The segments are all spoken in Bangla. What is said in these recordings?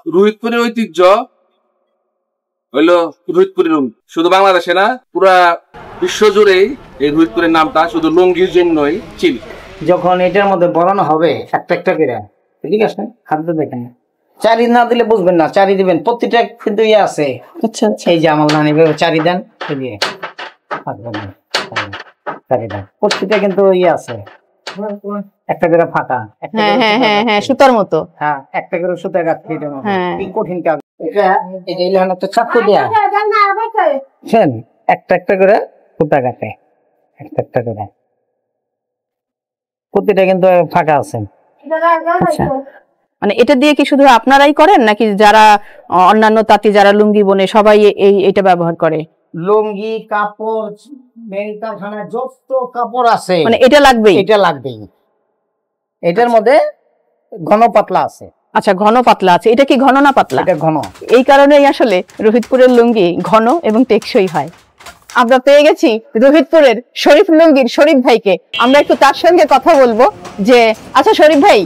রোহিতপুরের ঐতিহ্য হইলো রোহিতপুরি লুঙ্গি। শুধু বাংলাদেশে না, পুরা বিশ্ব জুড়েই এই রোহিতপুরের নামটা শুধু লুঙ্গির জন্যই চিনি। যখন এটার মধ্যে বলানো হবে একটা একটা করে, ঠিক আছে, খাদ্য দেখেন চারি না দিলে বুঝবেন না, চারি দিবেন, প্রতিটা কিন্তু ইয়ে আছে। আচ্ছা, এই যে আমার নানি চারি দেন, চারি দেন, প্রতিটা কিন্তু ইয়ে আছে, একটা করে ফাঁকা, সুতার মতো। হ্যাঁ, একটা করে সুতা কাটতে কি কঠিন কাজ। এটা একটা চাকু দেয়া, একটা একটা করে সুতা কাটে, একটা একটা করে, প্রতিটা কিন্তু ফাঁকা আছে। আচ্ছা, মানে এটা দিয়ে কি শুধু আপনারাই করেন নাকি যারা অন্যান্য তাঁতি যারা লুঙ্গি বোনে সবাই এটা ব্যবহার করে? লুঙ্গি, কাপড়, কারখানায় যত কাপড় আছে মানে এটা লাগবেই, এটা লাগবেই। এটার মধ্যে ঘন পাতলা আছে। আচ্ছা, ঘন পাতলা আছে। এটা কি ঘন না পাতলা? এটা ঘন। এই কারণেই আসলে রোহিতপুরের লুঙ্গি ঘন এবং টেকসই হয়। আমরা পেয়ে গেছি রোহিতপুরের শরীফ লুঙ্গির শরীফ ভাইকে। আমরা একটু তার সঙ্গে কথা বলবো যে, আচ্ছা শরীফ ভাই,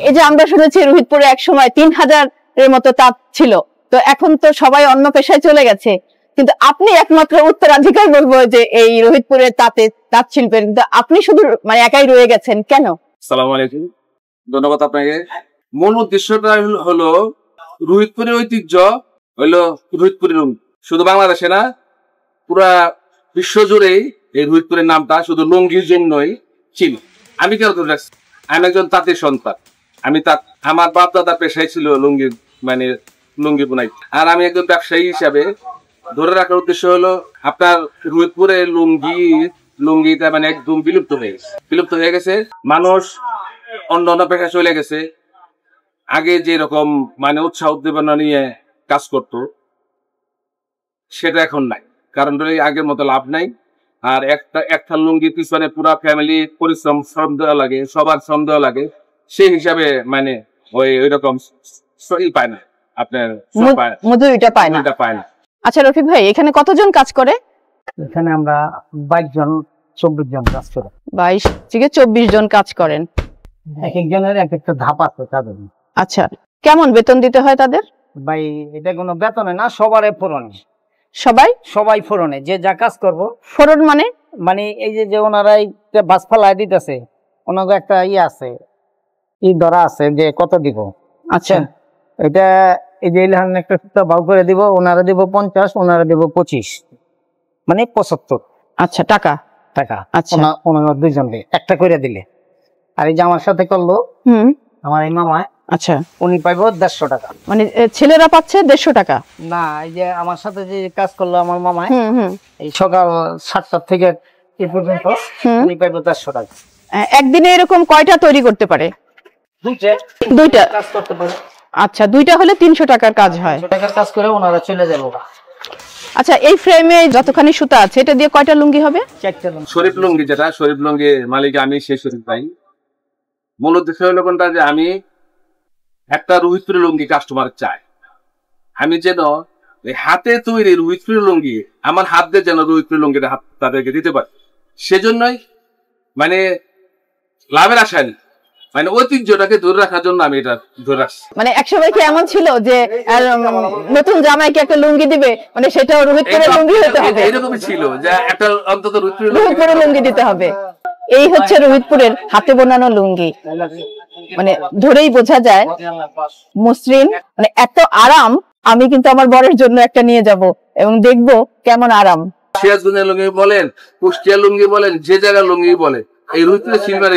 এই যে আমরা শুনেছি রোহিতপুরে এক সময় 3000-এর মতো তাঁত ছিল, তো এখন তো সবাই অন্য পেশায় চলে গেছে, কিন্তু আপনি একমাত্র উত্তরাধিকার বলবো যে এই রোহিতপুরের তাঁত শিল্পের, কিন্তু আপনি শুধু মানে একাই রয়ে গেছেন কেন? আসসালামু আলাইকুম, ধন্যবাদ আপনাকে। মূল উদ্দেশ্যটা হলো রোহিতপুরের ঐতিহ্য হইলো রোহিতপুরি লুঙ্গি। শুধু বাংলাদেশে না, পুরা বিশ্ব জুড়েই এই রোহিতপুরের নামটা শুধু লুঙ্গির জন্যই চিনি। আমি কেন ধরে রাখছি, আমি একজন তাঁতের সন্তান। আমার বাপ দাদার পেশাই ছিল লুঙ্গি, মানে লুঙ্গি বুনাই। আর আমি একজন ব্যবসায়ী হিসাবে ধরে রাখার উদ্দেশ্য হলো আপনার রোহিতপুরের লুঙ্গিটা মানে একদম বিলুপ্ত হয়ে গেছে। মানুষ অন্য অন্য পেশায় চলে গেছে। আগে যেরকম মানে উৎসাহ উদ্দীপনা নিয়ে কাজ করত, সেটা এখন নাই। কারণ আগের মতো লাভ নাই। আর একটা লুঙ্গির পিছনে পুরা ফ্যামিলি পরিশ্রম, শ্রম দেওয়া লাগে, সবার শ্রম দেওয়া লাগে। সেই হিসাবে মানে ওইরকম পায় না, আপনার মজুরিটা পায় না। আচ্ছা রফিক ভাই, এখানে কতজন কাজ করে? এখানে আমরা 22-24 জন কাজ করি। 22 থেকে 24 জন কাজ করেন। এক একজনের এক একটা ধাপ আছে তাদের। আচ্ছা, কেমন বেতন দিতে হয় তাদের? ভাই এটা কোনো বেতনে না, সবারে ফোরনে। সবাই ফোরনে, যে যা কাজ করবো। ফোরন মানে এই যে ওনারা বাস ফালাই দিতেছে, ওনাকে একটা আছে, ধরা আছে যে কত দিব। আচ্ছা, এটা এই যে একটা সুতা ভাগ করে দিব, ওনারা দিব 50, ওনারা দিব 25, মানে 75। আচ্ছা, টাকা। আচ্ছা, ওনারা দুইজনকে একটা করে দিলে। আর এই যে আমার সাথে করলো আমার এই মামা, আচ্ছা, উনি পাইবো 150 টাকা। মানে ছেলেরা পাচ্ছে 150 টাকা? না, এই যে আমার সাথে যে কাজ করলো আমার মামা, এই সকাল 7টা থেকে এই পর্যন্ত উনি পাইবো 150 টাকা। একদিনে এরকম কয়টা তৈরি করতে পারে? দুইটা কাজ করতে পারে। আচ্ছা, দুইটা হলে 300 টাকার কাজ হয়। 300 টাকার কাজ করে ওনারা চলে যাবো। আচ্ছা, এই ফ্রেমে যতখানি সুতা আছে এটা দিয়ে কয়টা লুঙ্গি হবে? 4টা লুঙ্গি। শরীফ লুঙ্গি, যেটা শরীফ লুঙ্গি মালিক আমি, সেই শরীফ ভাই। মূল উদ্দেশ্য হলো কোনটা, যে আমি একটা রোহিতপুরি লুঙ্গি কাস্টমার চাই। আমি যেন হাতে তৈরি রোহিতপুরি লুঙ্গি, আমার হাত দিয়ে যেন রোহিতপুরি লুঙ্গিটা তাদেরকে দিতে পারি। সেজন্যই মানে লাভের আশায় না, মানে ঐতিহ্যটাকে ধরে রাখার জন্য আমি এটা ধরে রাখছি। মানে একসময় কি এমন ছিল যে নতুন জামাইকে একটা লুঙ্গি দিবে, মানে সেটাও রোহিতপুরের লুঙ্গি হতে হবে? এরকমই ছিল যে একটা অন্তত রোহিতপুরের লুঙ্গি দিতে হবে। এই হচ্ছে রোহিতপুরের হাতে বোনানো লুঙ্গি। মানে ধরেই বোঝা যায় মসৃণ, মানে এত আরাম। আমি কিন্তু আমার বরের জন্য একটা নিয়ে যাব এবং দেখবো কেমন আরাম। সিরাজগঞ্জের লুঙ্গি বলেন, কুষ্টিয়ার লুঙ্গি বলেন, যে জায়গার লুঙ্গি বলেন, এই রোহিতপুরের সিলভার